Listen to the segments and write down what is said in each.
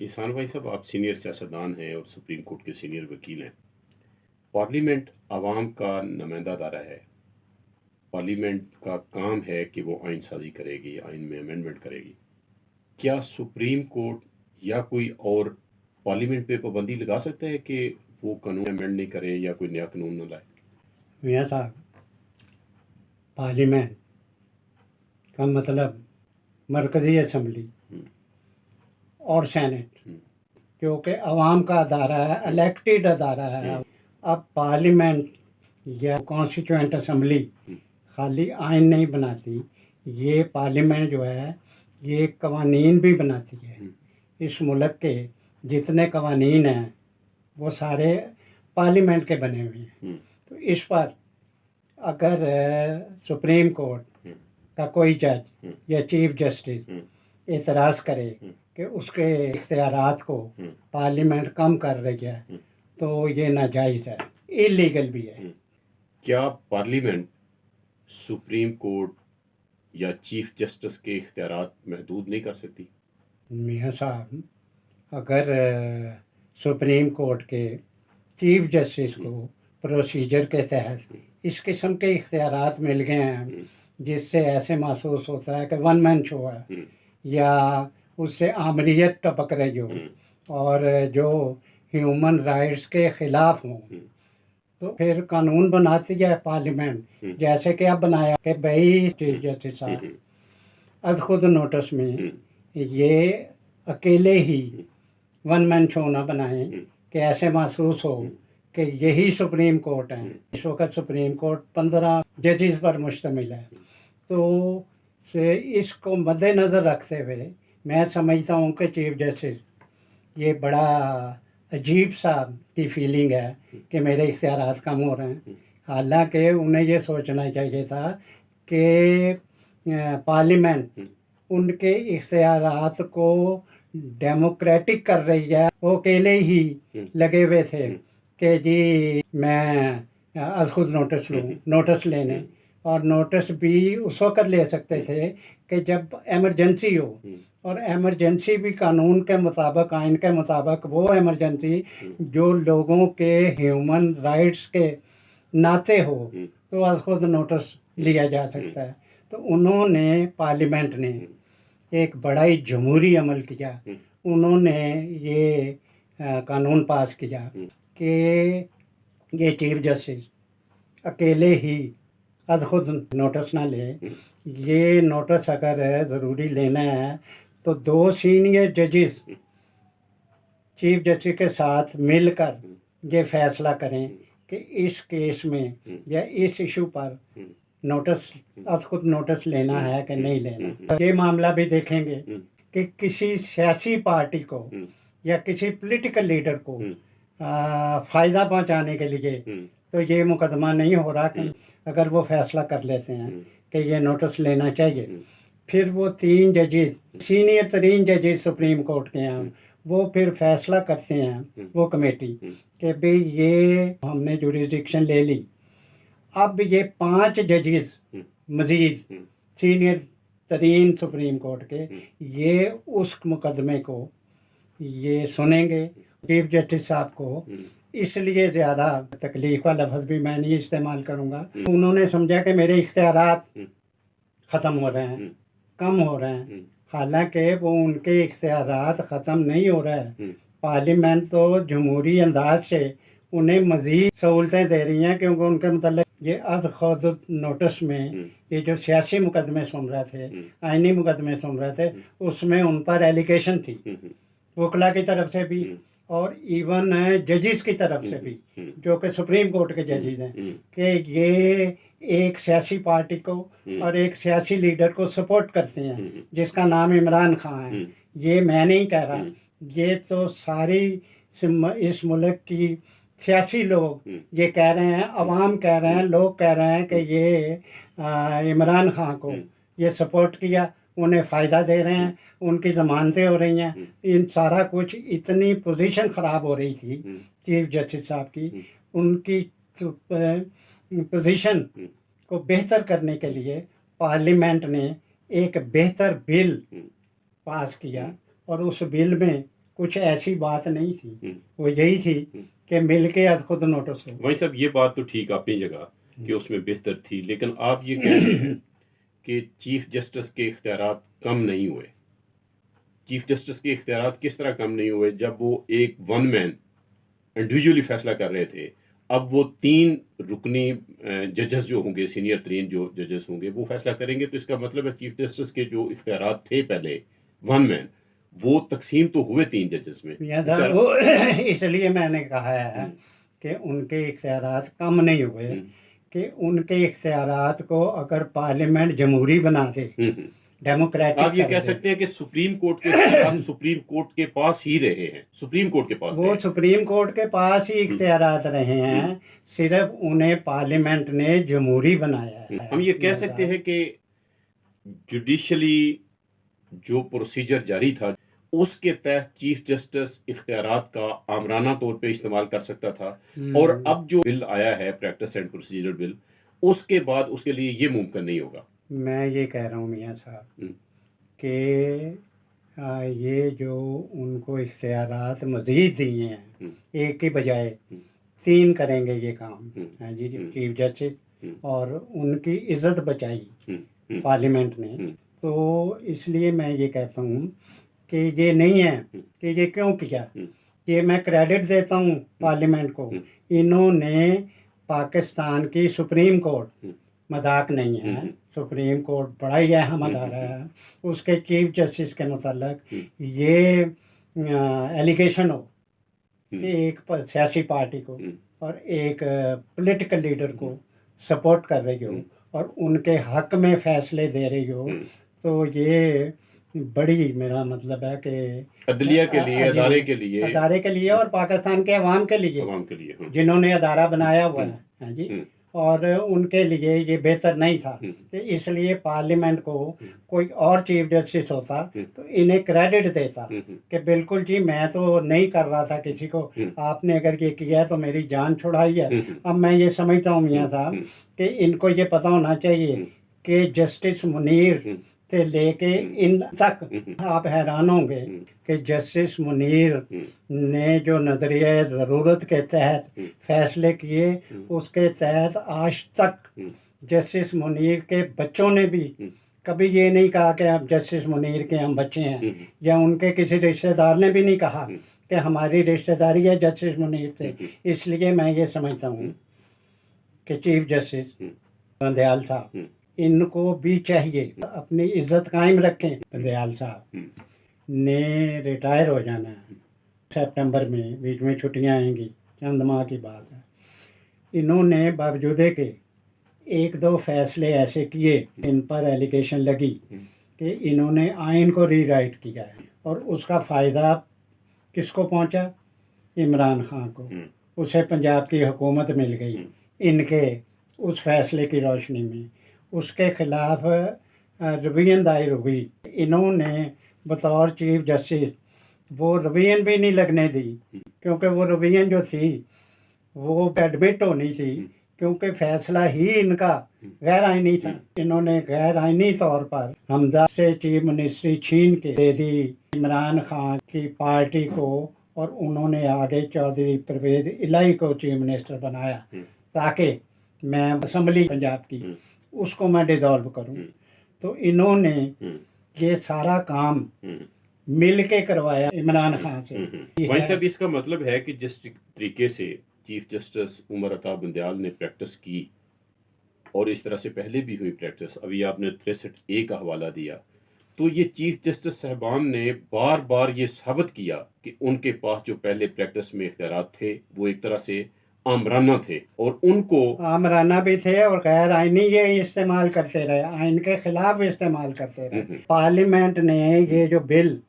ihसान भाई साहब, आप सीनियर सियासतदान हैं और सुप्रीम कोर्ट के सीनियर वकील हैं। पार्लियामेंट आवाम का नुमाइंदा अदारा है। पार्लियामेंट का काम है कि वो आइन साजी करेगी, आइन में अमेंडमेंट करेगी। क्या सुप्रीम कोर्ट या कोई और पार्लियामेंट पे पाबंदी लगा सकता है कि वो कानून अमेंड नहीं करे या कोई नया कानून न लाए? मियाँ साहब, पार्लियामेंट का मतलब मरकज़ी असम्बली और सेनेट, क्योंकि अवाम का अदारा है, इलेक्टेड अदारा है। अब पार्लियामेंट या कॉन्स्टिट्यूएंट असम्बली खाली आइन नहीं बनाती, ये पार्लियामेंट जो है ये कवानीन भी बनाती है। इस मुल्क के जितने कवानीन हैं वो सारे पार्लियामेंट के बने हुए हैं। तो इस पर अगर सुप्रीम कोर्ट का कोई जज या चीफ जस्टिस एतराज़ करे कि उसके इख्तियारात को पार्लियामेंट कम कर रही है तो ये नाजायज़ है, इलीगल भी है। क्या पार्लियामेंट सुप्रीम कोर्ट या चीफ जस्टिस के इख्तियारात महदूद नहीं कर सकती? मियाँ साहब, अगर सुप्रीम कोर्ट के चीफ जस्टिस को प्रोसीजर के तहत इस किस्म के इख्तियारात मिल गए हैं जिससे ऐसे महसूस होता है कि वन मैन शो है या उससे आमरीत टपक रही हो और जो ह्यूमन राइट्स के ख़िलाफ़ हों, तो फिर कानून बनाती है पार्लियामेंट। जैसे कि अब बनाया कि भाई चीफ जस्टिस साहब अद खुद नोटिस में ये अकेले ही वन मैन शो ना बनाएं कि ऐसे महसूस हो कि यही सुप्रीम कोर्ट है। इस वक्त सुप्रीम कोर्ट 15 जजेस पर मुश्तमिल है। तो से इसको मद्देनज़र रखते हुए मैं समझता हूँ कि चीफ जस्टिस ये बड़ा अजीब सा की फीलिंग है कि मेरे इख्तियारात कम हो रहे हैं। हालांकि उन्हें ये सोचना चाहिए था कि पार्लियामेंट उनके इख्तियारात को डेमोक्रेटिक कर रही है। वो अकेले ही लगे हुए थे कि जी मैं आज खुद नोटिस लूँ, नोटिस लेने, और नोटिस भी उस वक्त ले सकते थे कि जब एमरजेंसी हो, और एमरजेंसी भी कानून के मुताबिक, आइन के मुताबिक वो एमरजेंसी जो लोगों के ह्यूमन राइट्स के नाते हो तो आज खुद नोटिस लिया जा सकता है। तो उन्होंने, पार्लियामेंट ने एक बड़ा ही जमहूरी अमल किया। उन्होंने ये कानून पास किया कि ये चीफ जस्टिस अकेले ही अद खुद नोटिस ना ले। ये नोटिस अगर ज़रूरी लेना है तो 2 सीनियर जजेस चीफ जस्टिस के साथ मिलकर ये फैसला करें कि इस केस में या इस इशू पर नोटिस, आज खुद नोटिस लेना है कि नहीं लेना। ये मामला भी देखेंगे कि किसी सियासी पार्टी को या किसी पॉलिटिकल लीडर को फ़ायदा पहुंचाने के लिए तो ये मुकदमा नहीं हो रहा कि अगर वो फैसला कर लेते हैं कि ये नोटिस लेना चाहिए, फिर वो 3 जजेस, सीनियर तरीन जजेस सुप्रीम कोर्ट के हैं, वो फिर फैसला करते हैं, वो कमेटी, कि भाई ये हमने जुरिस्डिक्शन ले ली। अब ये 5 जजेस मज़ीद सीनियर तरीन सुप्रीम कोर्ट के ये उस मुकदमे को ये सुनेंगे। चीफ जस्टिस साहब को इसलिए ज़्यादा तकलीफ का लफ्ज़ भी मैं नहीं इस्तेमाल करूँगा। उन्होंने समझा कि मेरे इख्तियारात ख़त्म हो रहे हैं, कम हो रहे हैं। हालांकि वो उनके इख्तियारात ख़त्म नहीं हो रहे हैं। पार्लियामेंट तो जमहूरी अंदाज से उन्हें मज़ीद सहूलतें दे रही हैं, क्योंकि उनके मतलब ये अद खुद नोटिस में ये जो सियासी मुकदमे सुन रहे थे, आइनी मुकदमे सुन रहे थे, उसमें उन पर एलिगेशन थी वकला की तरफ से भी और इवन जजेस की तरफ से भी, जो कि सुप्रीम कोर्ट के जजेस हैं, कि ये एक सियासी पार्टी को और एक सियासी लीडर को सपोर्ट करते हैं जिसका नाम इमरान खान है। ये मैं नहीं कह रहा, ये तो सारी इस मुल्क की सियासी लोग ये कह रहे हैं, अवाम कह रहे हैं, लोग कह रहे हैं कि ये इमरान खान को ये सपोर्ट किया, उन्हें फ़ायदा दे रहे हैं, उनकी ज़मानतें हो रही हैं। इन सारा कुछ, इतनी पोजीशन ख़राब हो रही थी चीफ जस्टिस साहब की, उनकी पोजीशन को बेहतर करने के लिए पार्लियामेंट ने एक बेहतर बिल पास किया और उस बिल में कुछ ऐसी बात नहीं थी, वो यही थी कि मिल के आज खुद नोटिस हो। वही साहब, ये बात तो ठीक अपनी जगह कि उसमें बेहतर थी, लेकिन आप ये कह रहे हैं कि चीफ जस्टिस के इख्तियारात कम नहीं हुए। चीफ जस्टिस के इख्तियारात किस तरह कम नहीं हुए जब वो एक वन मैन इंडिविजुअली फैसला कर रहे थे? अब वो 3 रुकनी जजेस जो होंगे, सीनियर 3 जो जजेस होंगे, वो फैसला करेंगे, तो इसका मतलब है चीफ जस्टिस के जो इख्तियारात थे पहले वन मैन, वो तकसीम तो हुए 3 जजेस में। या था वो इसलिए मैंने कहा है कि उनके इख्तियारात कम नहीं हुए, कि उनके इख्तियारात को अगर पार्लियामेंट जमहूरी बना दे, डेमोक्रेटिक आप ये कर कह दे, सकते हैं कि सुप्रीम कोर्ट के इख्तियारात सुप्रीम कोर्ट के पास ही रहे हैं, सुप्रीम कोर्ट के पास वो रहे। सुप्रीम कोर्ट के पास ही इख्तियारात रहे हैं, सिर्फ उन्हें पार्लियामेंट ने जमहूरी बनाया है। हम ये कह सकते हैं कि जुडिशली जो प्रोसीजर जारी था उसके तहत चीफ जस्टिस इख्तियारात का आमराना तौर पे इस्तेमाल कर सकता था, और अब जो बिल आया है प्रैक्टिस एंड प्रोसीजर बिल, उसके बाद उसके लिए ये मुमकिन नहीं होगा। मैं ये कह रहा हूँ मियाँ साहब कि ये जो उनको इख्तियारात मज़ीद दिए हैं, एक की बजाय 3 करेंगे ये काम, हाँ जी, चीफ जस्टिस, और उनकी इज़्ज़त बचाई पार्लियामेंट ने, तो इसलिए मैं ये कहता हूँ कि ये नहीं है कि ये क्यों किया। ये मैं क्रेडिट देता हूँ पार्लियामेंट को, इन्होंने पाकिस्तान की सुप्रीम कोर्ट, मजाक नहीं है, सुप्रीम कोर्ट बड़ा ही अहम अदारा है, उसके चीफ जस्टिस के मतलब ये एलिगेशन हो कि एक सियासी पार्टी को और एक पॉलिटिकल लीडर को सपोर्ट कर रही हो और उनके हक में फैसले दे रही हो, तो ये बड़ी, मेरा मतलब है कि अदलिया के लिए, अदारे के लिए और पाकिस्तान के अवाम के लिए जिन्होंने अदारा बनाया हुआ है, हाँ जी, और उनके लिए ये बेहतर नहीं था। तो इसलिए पार्लियामेंट को कोई और चीफ जस्टिस होता तो इन्हें क्रेडिट देता कि बिल्कुल जी, मैं तो नहीं कर रहा था किसी को, आपने अगर ये किया तो मेरी जान छुड़ाई है। अब मैं ये समझता हूँ मियाँ साहब कि इनको ये पता होना चाहिए कि जस्टिस मुनीर से लेके इन तक आप हैरान होंगे कि जस्टिस मुनीर ने जो नज़रिया ज़रूरत के तहत फैसले किए, उसके तहत आज तक जस्टिस मुनीर के बच्चों ने भी कभी ये नहीं कहा कि आप जस्टिस मुनीर के हम बच्चे हैं, या उनके किसी रिश्तेदार ने भी नहीं कहा कि हमारी रिश्तेदारी है जस्टिस मुनीर से। इसलिए मैं ये समझता हूँ कि चीफ जस्टिस बंदयाल साहब, इनको भी चाहिए अपनी इज्जत कायम रखें। बंदयाल साहब ने रिटायर हो जाना है सितंबर में, बीच में छुट्टियां आएंगी, चंद माह की बात है। इन्होंने बावजूद के 1-2 फैसले ऐसे किए, इन पर एलिगेशन लगी कि इन्होंने आइन को रीराइट किया है, और उसका फ़ायदा किसको पहुंचा? इमरान खान को। उसे पंजाब की हुकूमत मिल गई इनके उस फैसले की रोशनी में। उसके ख़िलाफ़ रिवीजन दायर हुई, इन्होंने बतौर चीफ जस्टिस वो रिवीजन भी नहीं लगने दी, क्योंकि वो रिवीजन जो थी वो एडमिट होनी थी, क्योंकि फ़ैसला ही इनका गैर आइनी था। इन्होंने गैर आइनी तौर पर हमजा से चीफ मिनिस्ट्री छीन के दे दी इमरान खान की पार्टी को, और उन्होंने आगे चौधरी परवेज़ इलाही को चीफ मिनिस्टर बनाया ताकि मैं असम्बली पंजाब की उसको मैं डिज़ोल्व करूं। तो इन्होंने ये सारा काम मिल के करवाया इमरान खान से। वहीं सब इसका मतलब है कि जिस तरीके से चीफ जस्टिस उमर अता बंदयाल ने प्रैक्टिस की, और इस तरह से पहले भी हुई प्रैक्टिस, अभी आपने 63A का हवाला दिया, तो ये चीफ जस्टिस साहबान ने बार बार ये साबित किया कि उनके पास जो पहले प्रैक्टिस में इख्तियारात थे वो एक तरह से आमराना थे, और उनको आमराना भी थे और गैर आइनी ये इस्तेमाल करते रहे, आइन के खिलाफ इस्तेमाल करते रहे। पार्लियामेंट ने ये जो बिल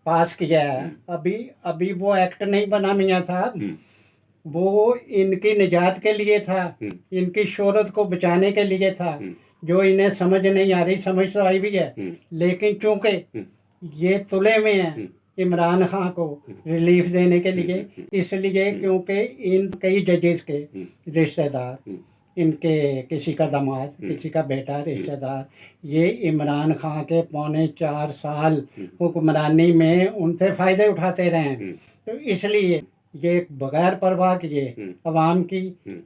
पास किया है, अभी वो एक्ट नहीं बना मियाँ साहब, वो इनकी निजात के लिए था, इनकी शोहरत को बचाने के लिए था, जो इन्हें समझ नहीं आ रही, समझ तो आई भी है, लेकिन चूंकि ये तुले में है इमरान खान को रिलीफ देने के लिए, इसलिए क्योंकि इन कई जजेस के रिश्तेदार इनके किसी का दामाद, किसी का बेटा, रिश्तेदार, ये इमरान खान के 4.25 साल हुक्मरानी में उनसे फ़ायदे उठाते रहे हैं। तो इसलिए ये बगैर परवाह किए अवाम की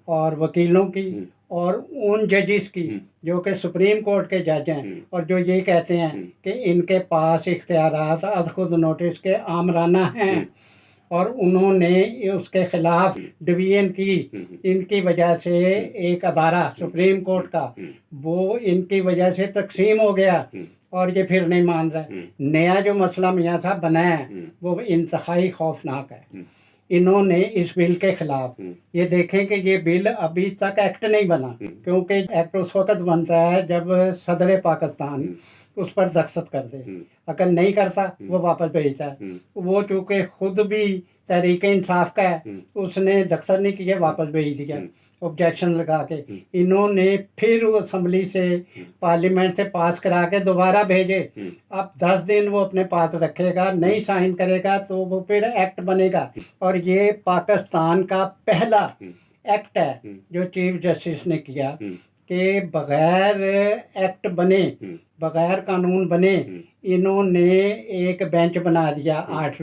और वकीलों की और उन जजिस की जो कि सुप्रीम कोर्ट के जज हैं और जो ये कहते हैं कि इनके पास इख्तियारात अज़ खुद नोटिस के आमराना हैं और उन्होंने उसके खिलाफ डिवीजन की, इनकी वजह से एक अदारा सुप्रीम कोर्ट का वो इनकी वजह से तकसीम हो गया और ये फिर नहीं मान रहा। नया जो मसला मियाँ साहब बनाया है वो इंतहाई खौफनाक है। इन्होंने इस बिल के खिलाफ, ये देखें कि ये बिल अभी तक एक्ट नहीं बना, क्योंकि एक्ट उस वक्त बनता है जब सदर पाकिस्तान उस पर दस्तखत कर दे। अगर नहीं करता वो वापस भेजता है। वो चूँकि खुद भी तहरीक इंसाफ का है, उसने दस्तखत नहीं किया, वापस भेज दिया ऑब्जेक्शन लगा के। इन्होंने फिर वो असम्बली से, पार्लियामेंट से पास करा के दोबारा भेजे। अब 10 दिन वो अपने पास रखेगा, नहीं साइन करेगा तो वो फिर एक्ट बनेगा। और ये पाकिस्तान का पहला एक्ट है जो चीफ जस्टिस ने किया कि बगैर एक्ट बने, बगैर कानून बने, इन्होंने एक बेंच बना दिया 8।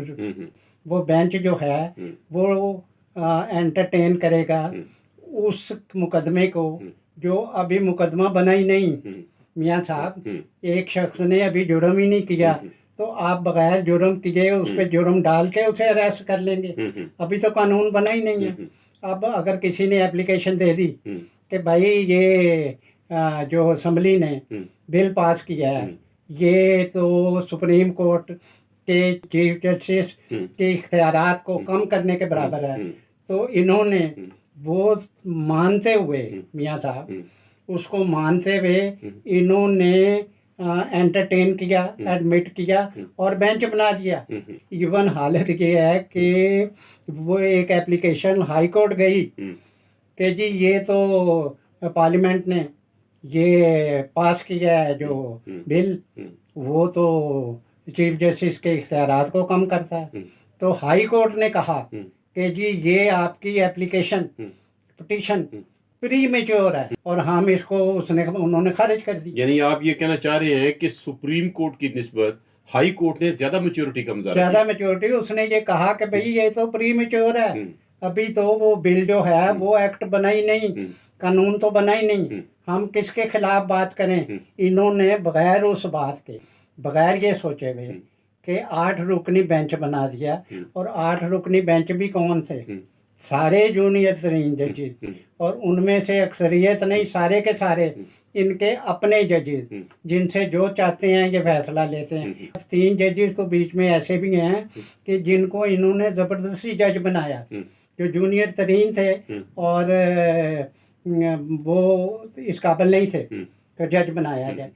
वो बेंच जो है वो एंटरटेन करेगा उस मुकदमे को जो अभी मुकदमा बना ही नहीं। मियाँ साहब, एक शख्स ने अभी जुर्म ही नहीं किया तो आप बगैर जुर्म किए उस पर जुर्म डाल के उसे अरेस्ट कर लेंगे। अभी तो कानून बना ही नहीं है। अब अगर किसी ने एप्लीकेशन दे दी कि भाई ये जो असम्बली ने बिल पास किया है ये तो सुप्रीम कोर्ट के चीफ जस्टिस के इख्तियारात को कम करने के बराबर है, तो इन्होंने वो मानते हुए, मियाँ साहब, उसको मानते हुए इन्होंने एंटरटेन किया, एडमिट किया और बेंच बना दिया। इवन हालत ये है कि वो एक एप्लीकेशन हाई कोर्ट गई कि जी ये तो पार्लियामेंट ने ये पास किया है जो बिल, वो तो चीफ जस्टिस के इख्तियारात को कम करता है। तो हाई कोर्ट ने कहा कि जी ये आपकी एप्लीकेशन, पिटीशन प्री मेच्योर है और हम इसको उन्होंने खारिज कर दी। यानी आप ये कहना चाह रहे हैं कि सुप्रीम कोर्ट की निस्बत हाई कोर्ट ने ज्यादा मैच्योरिटी का मुजाहरा ज़्यादा मैच्योरिटी, उसने ये कहा कि भाई ये तो प्री मेच्योर है, अभी तो वो बिल जो है वो एक्ट बना ही नहीं, कानून तो बना ही नहीं, हम किसके खिलाफ बात करें। इन्होंने बगैर उस बात के, बगैर ये सोचे हुए कि 8 रुकनी बेंच बना दिया। और 8 रुकनी बेंच भी कौन थे? सारे जूनियर तरीन जजेस, और उनमें से अक्सरियत नहीं, सारे के सारे इनके अपने जजेस, जिनसे जो चाहते हैं ये फैसला लेते हैं। 3 जजेस तो बीच में ऐसे भी हैं कि जिनको इन्होंने ज़बरदस्ती जज बनाया, जो जूनियर तरीन थे और वो इस काबिल नहीं थे तो जज बनाया जाए।